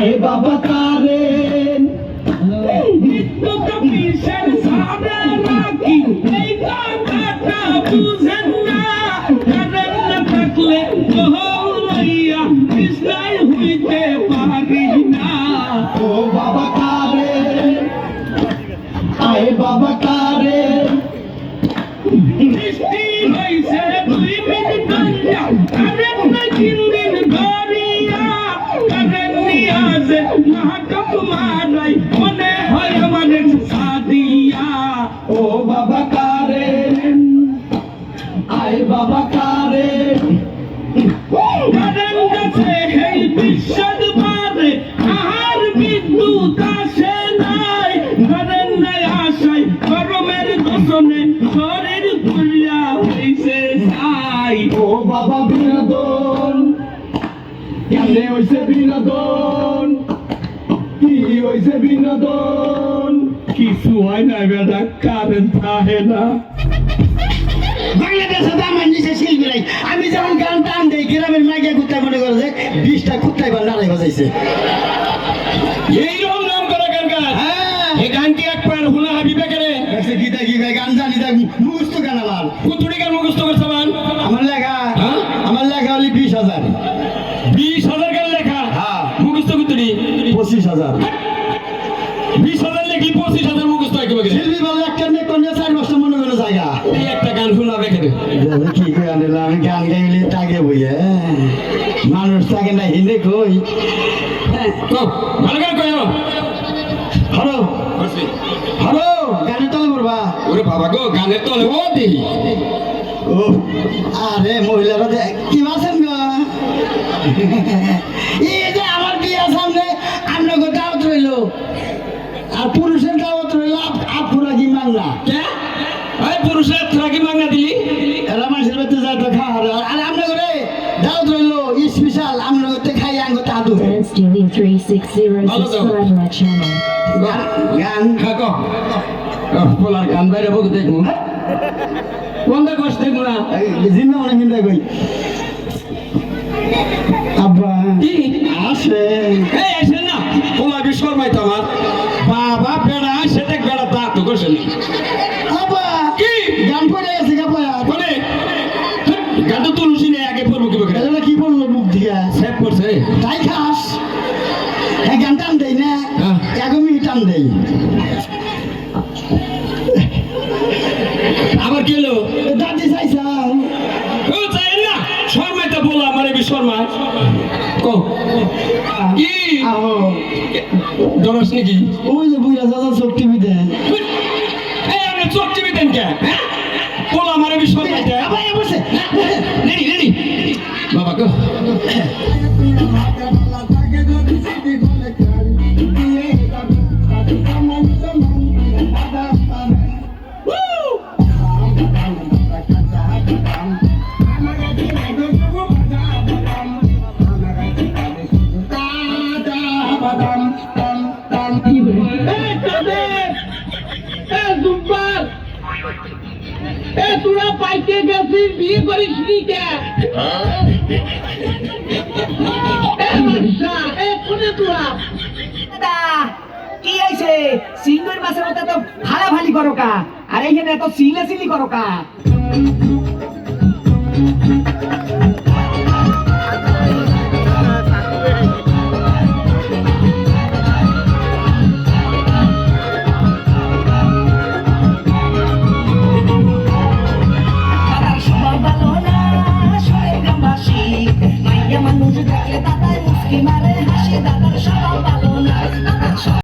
আয় বাবা কারেন নিত্য পিসের সাবে নাকি এই কথাটা বুঝেন না কারেন না থাকলে হইয়া কৃষ্ণাই হইতে পারি না ও বাবা কারেন আয় বাবা কারেন বৃষ্টি হইছে 2 মিনিট ধরিয়া কারেন না 3 দিন ধরিয়া কারেন নিয়াজে নাটক মারাই মনে হয় আমাদের সাদিয়া ও বাবা কারেন আয় বাবা কারেন কারেন গেছে এই বিশ্বদ পারে আর বিদ্যুৎ আসে নাই কারেন নাই আসাই গরমের দোষণে শরীর পুরিয়া হইছে ছাই ও বাবা বিনোদন কেমনে হইছে বিনোদন কি হইছে বিনোদন কিছু হয় না বেটা কারেন থাকে না বাংলাদেশে তো আমার নিচে শিল্পী নাই আমি যেমন গান টান দেই গ্রামের মাইকে কুত্তায় মনে করে যে 20টা কুত্তায় বা নাড়াই বাজাইছে এইরকম নাম করা গান গান হ্যাঁ এই গান কি একবার হুনা হাবিবে করে আচ্ছা গীতা কি গাই গান জানি তাই মুখস্থ গান আমার কুতুড়ি গান মুখস্থ করছে মান হ্যাঁ? আমার লেখা হলি 20,000 20,000 গান লেখা হ্যাঁ মুখস্থ কুতুড়ি 25,000 20,000 লেখি 25,000 মুখস্থ একেবারে শিল্পী বলে একটা নেই কোন 4 বছর মনে করে জায়গা এই একটা গান শোনা রেখে দে কি গান আমি গান গাইলে তাকে বইয়ে মানুষ থাকে না হিন্দে কই কও ভালো গান কইও হ্যালো বসি হ্যালো গানে তলে পড়বা ওরে বাবা গো গানের তলে ও দেই ও আরে মহিলারা কি আছেন গো এই যে আমার বিয়ে সামনে আপনাকে দাওয়াত রইলো আর পুরুষের দাওয়াত রইলো আপুরা কি মাংলা কে এই পুরুষের থাকি মাগনা দিলি এরা মানুষের বাড়িতে যায় তো খাওয়ার আর আপনাকে রে দাওয়াত রইলো স্পেশাল আপনাকে খাই আঙ্গো তাদু Stealing 360 subscribe my channel. গান হ্যাঁ কও বলার গান বাইরে বক দেখমু কোন দা কষ্ট দেখমু না জিন্দা মনে হিন্দা কই আব্বা কি আসে এই আসে না বলা বিশ্বর মাইতো আমার বাবা বেড়া সেটা বেড়া তা তো করছে না আব্বা কি গান পড়ে গেছে গা পয়া বলে গান তো তুলসী নেই আগে পড়বো কি বকে এটা কি বললো মুখ দিয়া সেভ করছে তাই খাস হ্যাঁ গান টান দেই না হ্যাঁ। 1 মিনিট টান দেই আবার কি হলো দাদি চাইছাও ও চাই না শর্মাইটা বলো আমার এই শর্মা কো কি আহো ডরাস নাকি ওই যে বুইরা দাদা চোখ টিভি দেয় এই আমি চোখ টিভি দেন কে বলো আমার এই শর্মাইটা আবার বসে রেডি রেডি বাবা কো তোরা পাইতে গেছিস বিয়ে করিস নি কে কি আইছে সিঙ্গুর মাছের মতো তো ভালাভালি করো কা আর এইখানে এত সিলাসিলি করো কা মানুষ দেখলে